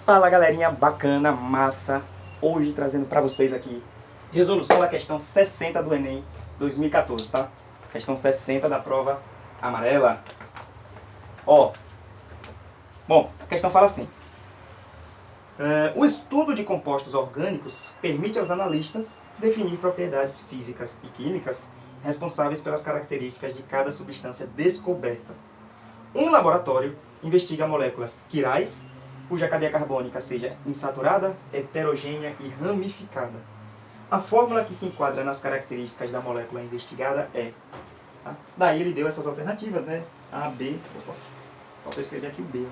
Fala galerinha bacana, massa, hoje trazendo pra vocês aqui resolução da questão 60 do Enem 2014, tá? Questão 60 da prova amarela. Ó, bom, a questão fala assim: o estudo de compostos orgânicos permite aos analistas definir propriedades físicas e químicas responsáveis pelas características de cada substância descoberta. Um laboratório investiga moléculas quirais cuja cadeia carbônica seja insaturada, heterogênea e ramificada. A fórmula que se enquadra nas características da molécula investigada é... Tá? Daí ele deu essas alternativas, né? A, B... Opa, falta eu escrever aqui o B.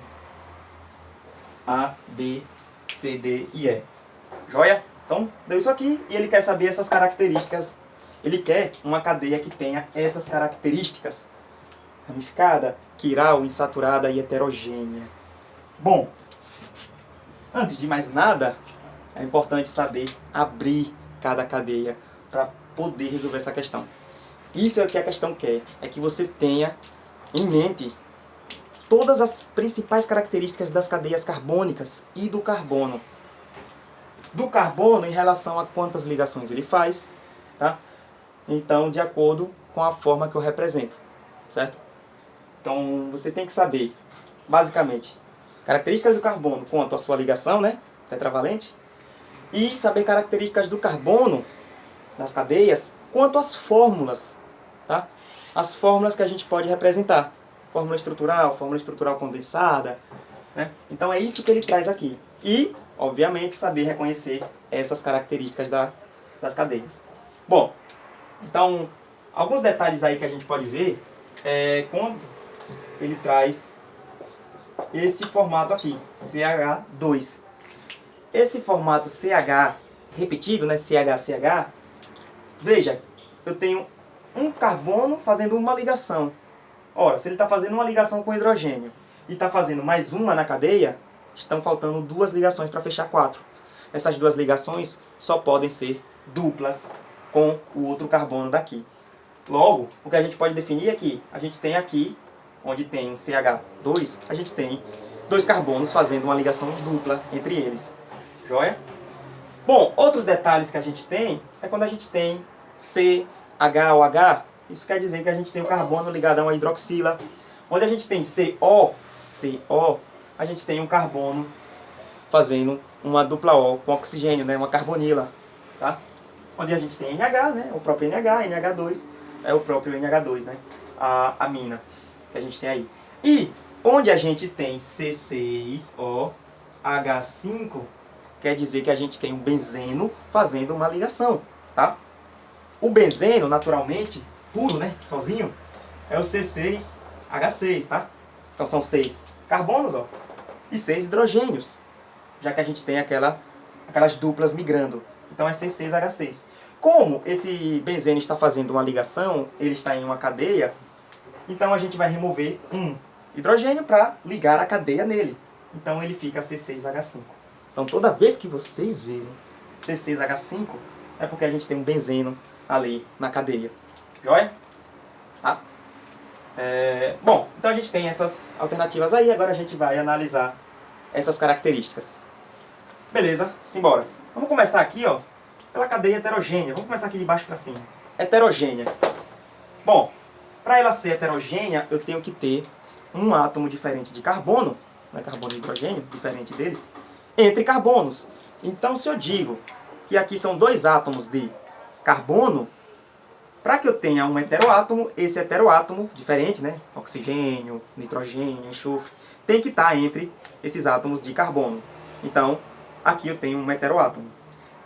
A, B, C, D e E. Joia? Então, deu isso aqui e ele quer saber essas características. Ele quer uma cadeia que tenha essas características. Ramificada, quiral, insaturada e heterogênea. Bom, antes de mais nada, é importante saber abrir cada cadeia para poder resolver essa questão. Isso é o que a questão quer, é que você tenha em mente todas as principais características das cadeias carbônicas e do carbono. Do carbono em relação a quantas ligações ele faz, tá? Então, de acordo com a forma que eu represento, certo? Então, você tem que saber, basicamente, características do carbono quanto à sua ligação, né, tetravalente, e saber características do carbono nas cadeias quanto às fórmulas, tá? As fórmulas que a gente pode representar. Fórmula estrutural condensada, né? Então é isso que ele traz aqui. E, obviamente, saber reconhecer essas características das cadeias. Bom, então, alguns detalhes aí que a gente pode ver é quando ele traz esse formato aqui, CH2. Esse formato CH repetido, né, CH, veja, eu tenho um carbono fazendo uma ligação. Ora, se ele está fazendo uma ligação com hidrogênio e está fazendo mais uma na cadeia, estão faltando duas ligações para fechar 4. Essas duas ligações só podem ser duplas com o outro carbono daqui. Logo, o que a gente pode definir é que a gente tem aqui, onde tem um CH2, a gente tem dois carbonos fazendo uma ligação dupla entre eles. Joia? Bom, outros detalhes que a gente tem é quando a gente tem CH, isso quer dizer que a gente tem o carbono ligado a uma hidroxila. Onde a gente tem CO, a gente tem um carbono fazendo uma dupla O com oxigênio, né, uma carbonila. Tá? Onde a gente tem NH, né, o próprio NH, NH2 é o próprio NH2, né, a amina que a gente tem aí. E onde a gente tem C6OH5, quer dizer que a gente tem um benzeno fazendo uma ligação, tá? O benzeno, naturalmente, puro, né, sozinho, é o C6H6, tá? Então são 6 carbonos, ó, e 6 hidrogênios, já que a gente tem aquelas duplas migrando. Então é C6H6. Como esse benzeno está fazendo uma ligação, ele está em uma cadeia, então a gente vai remover um hidrogênio para ligar a cadeia nele. Então ele fica C6H5. Então toda vez que vocês verem C6H5, é porque a gente tem um benzeno ali na cadeia. Joia? Tá? Bom, então a gente tem essas alternativas aí, agora a gente vai analisar essas características. Beleza, simbora. Vamos começar aqui, ó, pela cadeia heterogênea. Vamos começar aqui de baixo para cima. Heterogênea. Bom, para ela ser heterogênea, eu tenho que ter um átomo diferente de carbono, né, carbono e hidrogênio, diferente deles, entre carbonos. Então, se eu digo que aqui são dois átomos de carbono, para que eu tenha um heteroátomo, esse heteroátomo, diferente, né, oxigênio, nitrogênio, enxofre, tem que estar entre esses átomos de carbono. Então, aqui eu tenho um heteroátomo.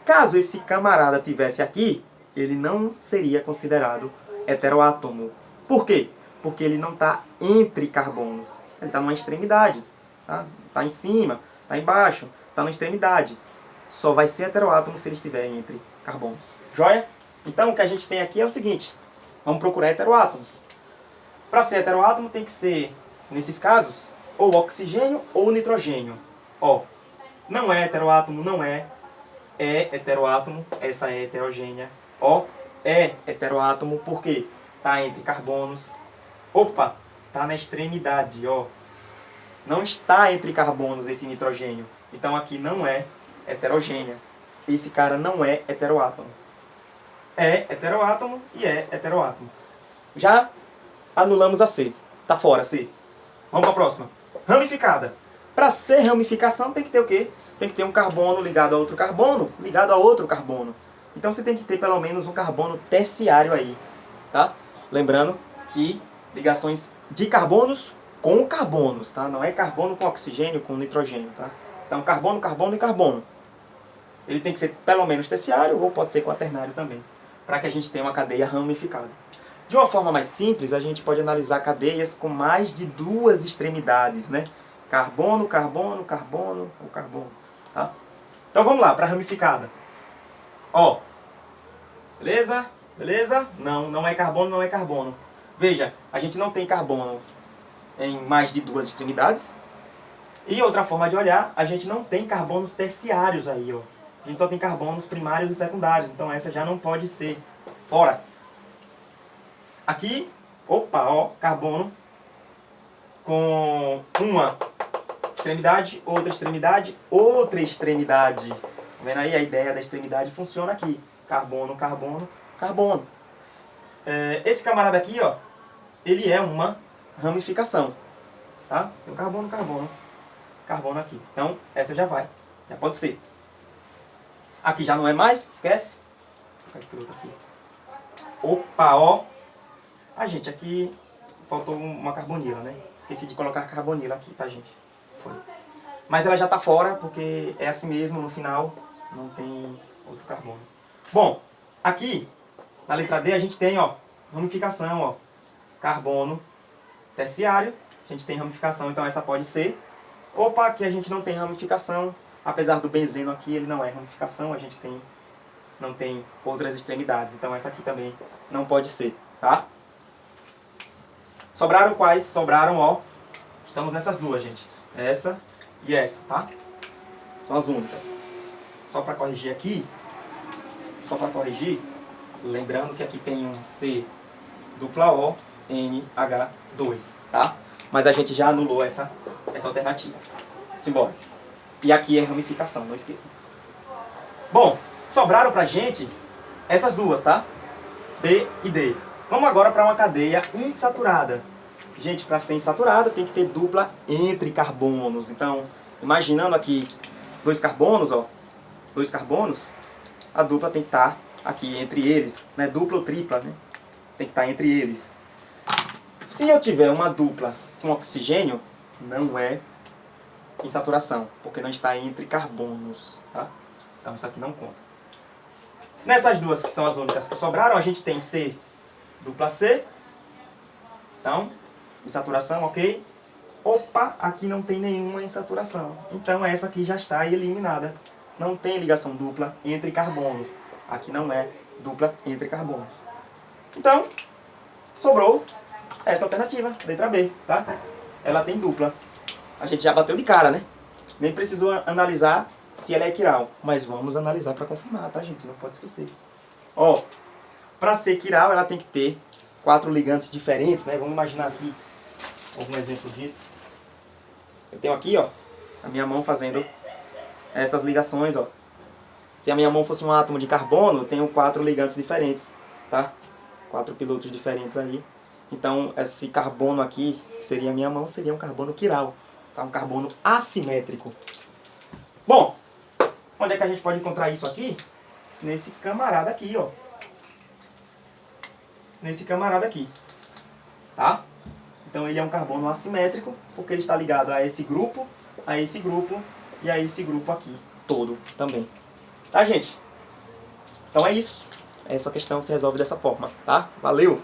Caso esse camarada tivesse aqui, ele não seria considerado heteroátomo. Por quê? Porque ele não está entre carbonos. Ele está numa extremidade. Tá? Tá em cima, está embaixo, está na extremidade. Só vai ser heteroátomo se ele estiver entre carbonos. Joia? Então o que a gente tem aqui é o seguinte. Vamos procurar heteroátomos. Para ser heteroátomo tem que ser, nesses casos, ou oxigênio ou nitrogênio. Ó, não é heteroátomo, não é. É heteroátomo, essa é heterogênea. Ó, é heteroátomo porque está entre carbonos. Opa, está na extremidade, ó. Não está entre carbonos esse nitrogênio. Então aqui não é heterogênea. Esse cara não é heteroátomo. É heteroátomo e é heteroátomo. Já anulamos a C. Tá fora C. Vamos para a próxima. Ramificada. Para ser ramificação tem que ter o quê? Tem que ter um carbono ligado a outro carbono, ligado a outro carbono. Então você tem que ter pelo menos um carbono terciário aí, tá? Lembrando que ligações de carbonos com carbonos, tá? Não é carbono com oxigênio, com nitrogênio, tá? Então carbono, carbono e carbono. Ele tem que ser pelo menos terciário ou pode ser quaternário também, para que a gente tenha uma cadeia ramificada. De uma forma mais simples, a gente pode analisar cadeias com mais de duas extremidades, né? Carbono, carbono, carbono ou carbono, tá? Então vamos lá, para a ramificada. Ó, beleza? Beleza? Não, não é carbono, não é carbono. Veja, a gente não tem carbono em mais de duas extremidades. E outra forma de olhar, a gente não tem carbonos terciários aí, ó. A gente só tem carbonos primários e secundários, então essa já não pode ser. Fora. Aqui, opa, ó, carbono com uma extremidade, outra extremidade. Tá vendo aí? A ideia da extremidade funciona aqui. Carbono, carbono, carbono. Esse camarada aqui, ó, ele é uma ramificação. Tá? Tem um carbono, carbono, carbono aqui. Então, essa já vai. Já pode ser. Aqui já não é mais, esquece. Vou colocar esse aqui. Opa, ó. Ah, gente, aqui faltou uma carbonila, né? Esqueci de colocar carbonila aqui, tá, gente? Foi. Mas ela já tá fora, porque é assim mesmo, no final não tem outro carbono. Bom, aqui, na letra D, a gente tem, ó, ramificação, ó. Carbono terciário. A gente tem ramificação, então essa pode ser. Opa, aqui a gente não tem ramificação. Apesar do benzeno aqui, ele não é ramificação, a gente não tem outras extremidades. Então essa aqui também não pode ser, tá? Sobraram quais? Sobraram, ó. Estamos nessas duas, gente. Essa e essa, tá? São as únicas. Só para corrigir aqui. Só para corrigir. Lembrando que aqui tem um C dupla O NH2, tá? Mas a gente já anulou essa alternativa. Simbora. E aqui é ramificação, não esqueçam. Bom, sobraram pra gente essas duas, tá? B e D. Vamos agora para uma cadeia insaturada. Gente, para ser insaturada tem que ter dupla entre carbonos. Então, imaginando aqui dois carbonos, ó. Dois carbonos, a dupla tem que estar aqui entre eles, né? Dupla ou tripla, né? Tem que estar entre eles. Se eu tiver uma dupla com oxigênio, não é insaturação, porque não está entre carbonos, tá? Então isso aqui não conta. Nessas duas que são as únicas que sobraram, a gente tem C dupla C. Então, insaturação, ok? Opa, aqui não tem nenhuma insaturação. Então essa aqui já está eliminada. Não tem ligação dupla entre carbonos. Aqui não é dupla entre carbonos. Então, sobrou essa alternativa, letra B, tá? Ela tem dupla. A gente já bateu de cara, né? Nem precisou analisar se ela é quiral. Mas vamos analisar para confirmar, tá, gente? Não pode esquecer. Ó, para ser quiral, ela tem que ter 4 ligantes diferentes, né? Vamos imaginar aqui algum exemplo disso. Eu tenho aqui, ó, a minha mão fazendo essas ligações, ó. Se a minha mão fosse um átomo de carbono, eu tenho 4 ligantes diferentes, tá? 4 pilotos diferentes aí. Então, esse carbono aqui, que seria a minha mão, seria um carbono quiral, tá? Um carbono assimétrico. Bom, onde é que a gente pode encontrar isso aqui? Nesse camarada aqui, ó. Nesse camarada aqui, tá? Então ele é um carbono assimétrico, porque ele está ligado a esse grupo e a esse grupo aqui todo também. Tá, gente? Então é isso. Essa questão se resolve dessa forma, tá? Valeu!